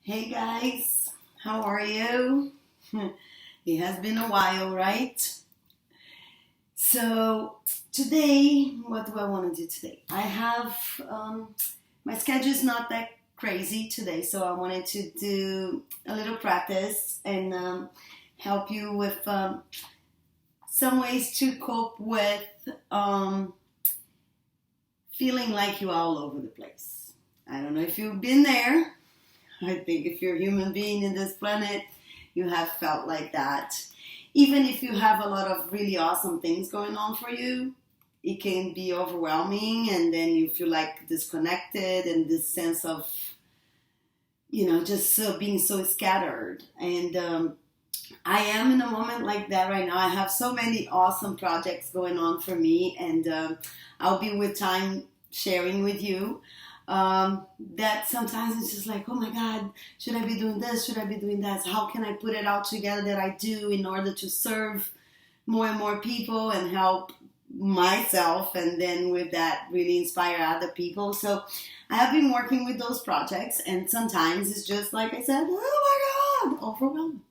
Hey guys, how are you? It has been a while, right? So today, what do I want to do today? I have my schedule is not that crazy today, so I wanted to do a little practice and help you with some ways to cope with um, feeling like you're all over the place. I don't know if you've been there. I think if you're a human being in this planet, you have felt like that. Even if you have a lot of really awesome things going on for you, it can be overwhelming and then you feel like disconnected and this sense of, just being so scattered. And I am in a moment like that right now. I have so many awesome projects going on for me, and I'll be with time sharing with you that sometimes it's just like, oh my God, should I be doing this? Should I be doing that? So how can I put it all together that I do in order to serve more and more people and help myself, and then with that really inspire other people? So I have been working with those projects, and sometimes it's just like I said, oh my God, overwhelming.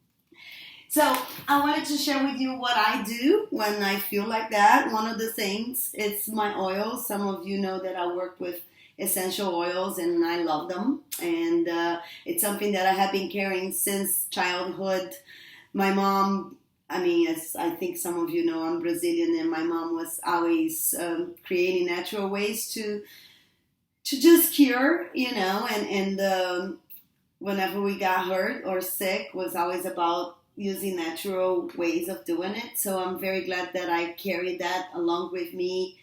So I wanted to share with you what I do when I feel like that. One of the things, it's my oils. Some of you know that I work with essential oils and I love them. And it's something that I have been carrying since childhood. My mom, as I think some of you know, I'm Brazilian, and my mom was always creating natural ways to just cure, and whenever we got hurt or sick was always about using natural ways of doing it. So I'm very glad that I carry that along with me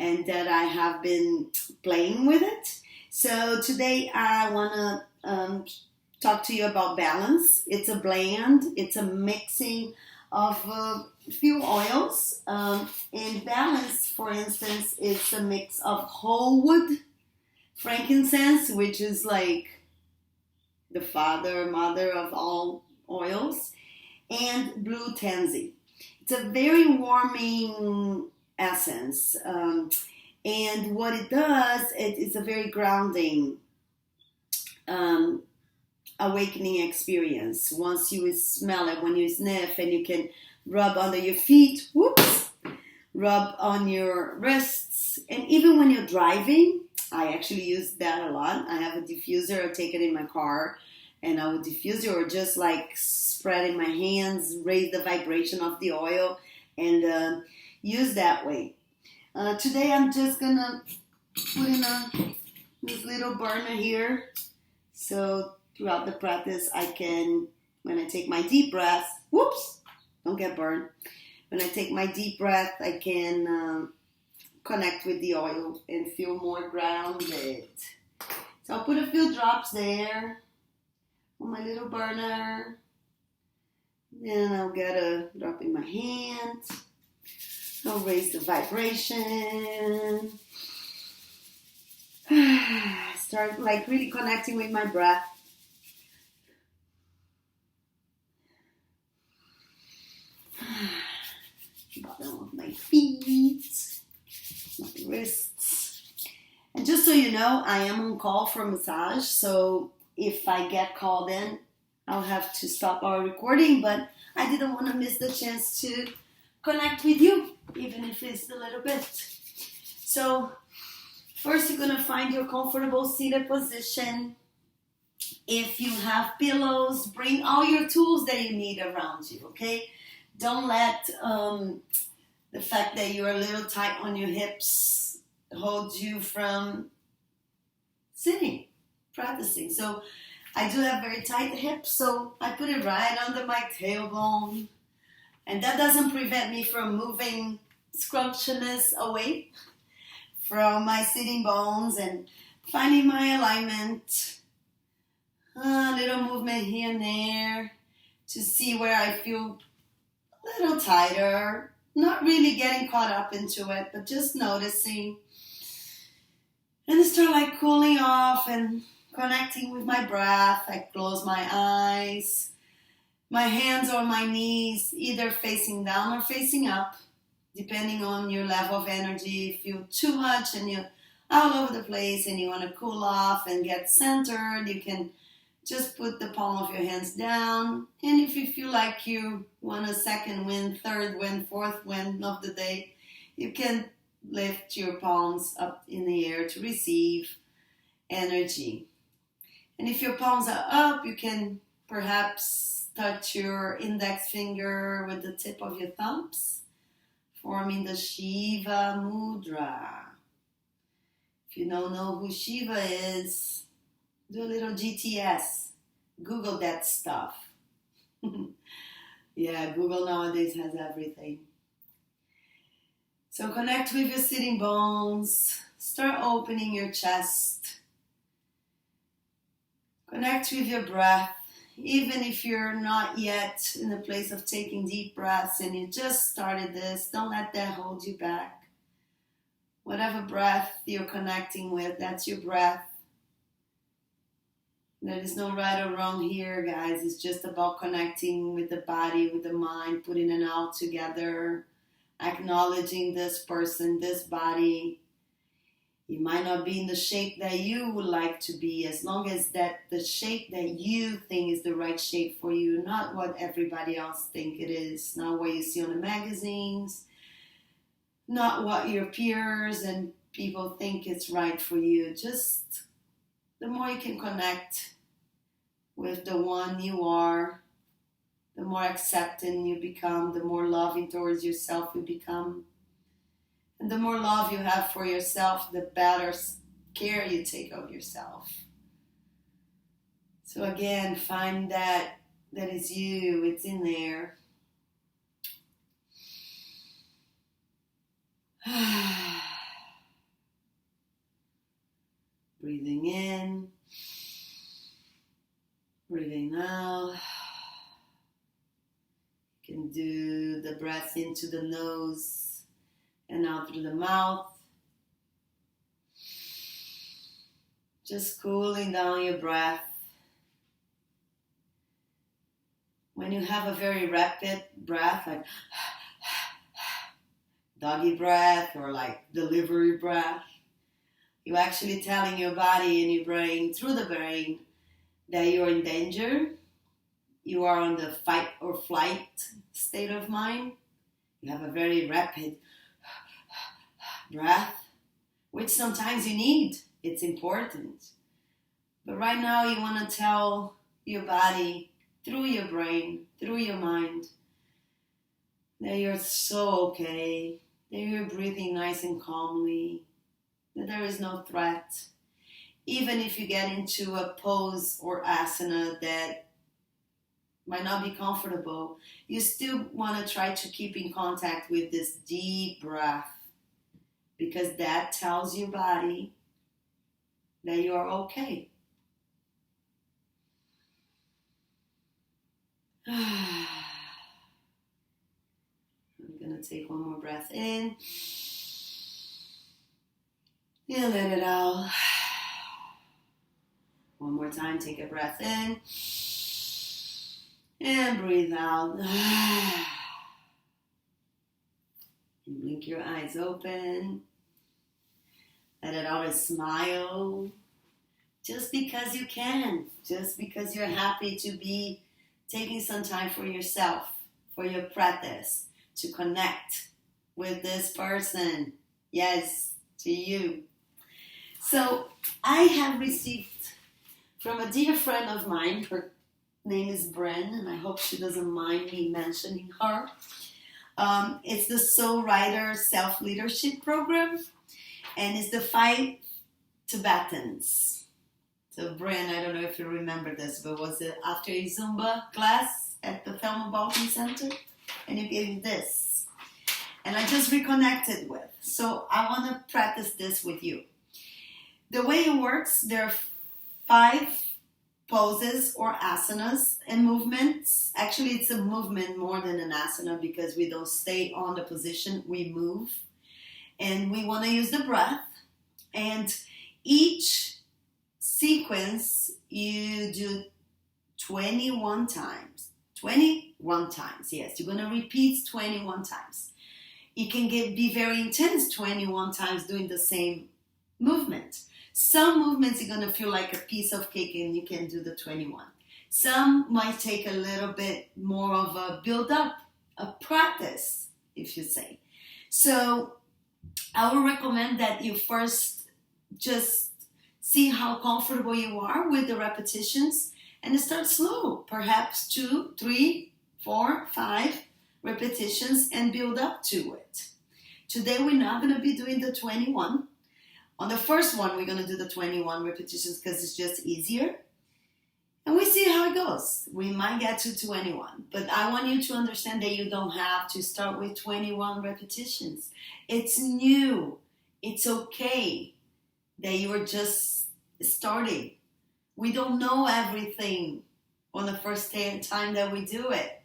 and that I have been playing with it. So today I want to talk to you about balance. It's a blend. It's a mixing of a few oils. And balance, for instance, is a mix of whole wood frankincense, which is like the mother of all oils, and blue tansy. It's a very warming essence. And what it does, it's a very grounding, awakening experience. Once you smell it, when you sniff, and you can rub under your feet, rub on your wrists, and even when you're driving, I actually use that a lot. I have a diffuser, I take it in my car, and I would diffuse it, or just like spreading my hands, raise the vibration of the oil, and use that way. Today I'm just gonna put in this little burner here, so throughout the practice I can, when I take my deep breath, don't get burned. When I take my deep breath, I can connect with the oil and feel more grounded. So I'll put a few drops there on my little burner. Then I'll get a drop in my hand. I'll raise the vibration. Start like really connecting with my breath. Bottom of my feet, my wrists. And just so you know, I am on call for massage, so if I get called in, I'll have to stop our recording, but I didn't want to miss the chance to connect with you, even if it's a little bit. So first you're going to find your comfortable seated position. If you have pillows, bring all your tools that you need around you, okay? Don't let the fact that you're a little tight on your hips hold you from sitting, practicing. So I do have very tight hips, so I put it right under my tailbone. And that doesn't prevent me from moving scrumptiousness away from my sitting bones and finding my alignment. A little movement here and there to see where I feel a little tighter. Not really getting caught up into it, but just noticing. And start like cooling off and connecting with my breath. I close my eyes. My hands on my knees, either facing down or facing up, depending on your level of energy. If you're too much and you're all over the place and you want to cool off and get centered, you can Just put the palm of your hands down, and if you feel like you want a second wind, third wind, fourth wind of the day, you can lift your palms up in the air to receive energy. And if your palms are up, you can perhaps touch your index finger with the tip of your thumbs, forming the Shiva Mudra. If you don't know who Shiva is, do a little GTS. Google that stuff. Yeah, Google nowadays has everything. So connect with your sitting bones. Start opening your chest. Connect with your breath. Even if you're not yet in a place of taking deep breaths and you just started this, don't let that hold you back. Whatever breath you're connecting with, that's your breath. There is no right or wrong here, guys. It's just about connecting with the body, with the mind, putting it all together, acknowledging this person, this body. You might not be in the shape that you would like to be, as long as that the shape that you think is the right shape for you, not what everybody else think it is, not what you see on the magazines, not what your peers and people think is right for you. Just the more you can connect with the one you are, the more accepting you become, the more loving towards yourself you become. And the more love you have for yourself, the better care you take of yourself. So again, find that is you, it's in there. Breathing in, breathing out. You can do the breath into the nose and out through the mouth. Just cooling down your breath. When you have a very rapid breath, like doggy breath or like delivery breath, you're actually telling your body and your brain, through the brain, that you're in danger. You are on the fight or flight state of mind. You have a very rapid breath, which sometimes you need. It's important. But right now you want to tell your body, through your brain, through your mind, that you're so okay, that you're breathing nice and calmly, that there is no threat. Even if you get into a pose or asana that might not be comfortable, you still want to try to keep in contact with this deep breath, because that tells your body that you're okay. I'm going to take one more breath in and let it out. One more time, take a breath in and breathe out. And blink your eyes open. Let it out a smile. Just because you can. Just because you're happy to be taking some time for yourself, for your practice, to connect with this person. Yes, to you. So I have received from a dear friend of mine, her name is Bren, and I hope she doesn't mind me mentioning her. It's the Soul Rider Self-Leadership Program, and it's the 5 Tibetans. So Bren, I don't know if you remember this, but was it after a Zumba class at the Thelma Balkan Center? And you gave me this. And I just reconnected with. So I want to practice this with you. The way it works, there are 5 poses or asanas and movements. Actually, it's a movement more than an asana, because we don't stay on the position, we move. And we want to use the breath. And each sequence you do 21 times. 21 times, yes. You're going to repeat 21 times. It can be very intense 21 times doing the same movement. Some movements you're going to feel like a piece of cake and you can do the 21. Some might take a little bit more of a build up, a practice, if you say. So I would recommend that you first just see how comfortable you are with the repetitions and start slow, perhaps 2, 3, 4, 5 repetitions and build up to it. Today we're not going to be doing the 21. On the first one, we're going to do the 21 repetitions because it's just easier. And we see how it goes. We might get to 21. But I want you to understand that you don't have to start with 21 repetitions. It's new. It's okay that you are just starting. We don't know everything on the first time that we do it.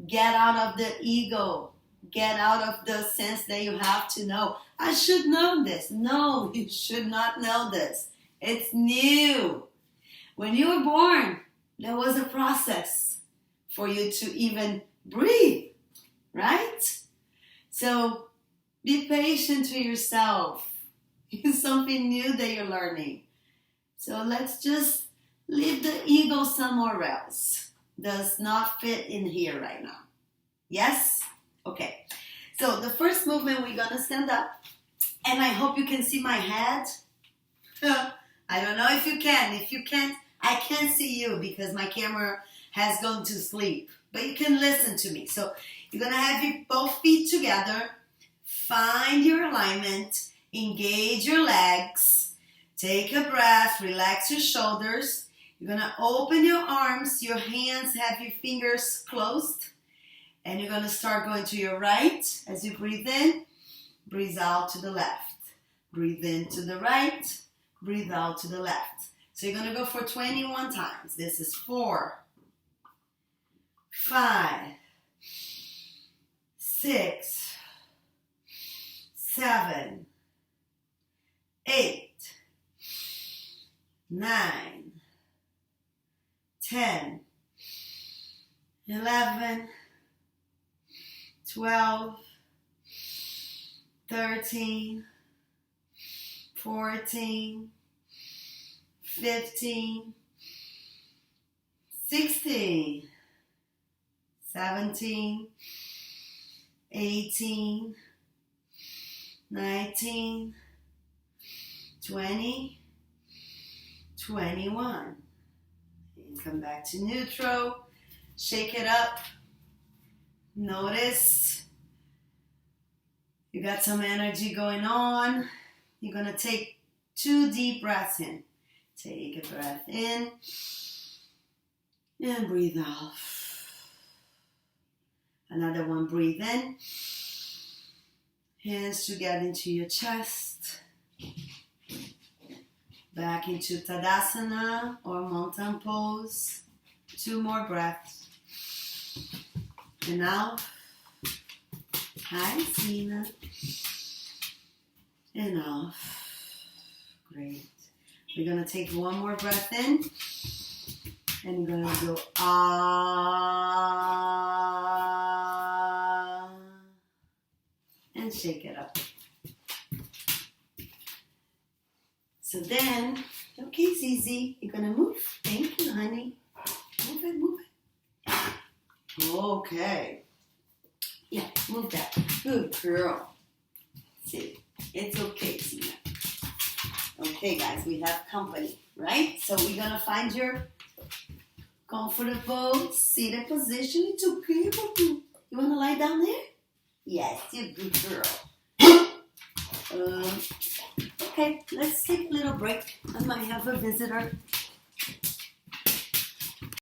Get out of the ego. Get out of the sense that you have to know. I should know this. No, you should not know this. It's new. When you were born, there was a process for you to even breathe, right? So be patient with yourself. It's something new that you're learning. So let's just leave the ego somewhere else. Does not fit in here right now. Yes? Okay. So the first movement, we're going to stand up. And I hope you can see my head. I don't know if you can. If you can't, I can't see you because my camera has gone to sleep. But you can listen to me. So you're going to have your both feet together. Find your alignment. Engage your legs. Take a breath. Relax your shoulders. You're going to open your arms. Your hands have your fingers closed. And you're going to start going to your right as you breathe in. Breathe out to the left. Breathe in to the right. Breathe out to the left. So you're going to go for 21 times. This is 4, 5, 6, 7, 8, 9, 10, 11, 12, 13, 14, 15, 16, 17, 18, 19, 20, 21. And come back to neutral. Shake it up. Notice you got some energy going on. You're going to take 2 deep breaths in. Take a breath in and breathe out. Another one, breathe in. Hands together into your chest. Back into Tadasana or mountain pose. 2 more breaths. And out. Hi, Sina. And off. Great. We're going to take 1 more breath in. And you're going to go ah. And shake it up. So then, okay, Zizi, you're going to move. Thank you, honey. Move it, move it. Okay. Yeah, move that. Good girl. See, it's okay, Sina. Okay, guys, we have company, right? So we're going to find your comfortable seated position. It's okay, baby. You want to lie down there? Yes, you're a good girl. Okay, let's take a little break. I might have a visitor.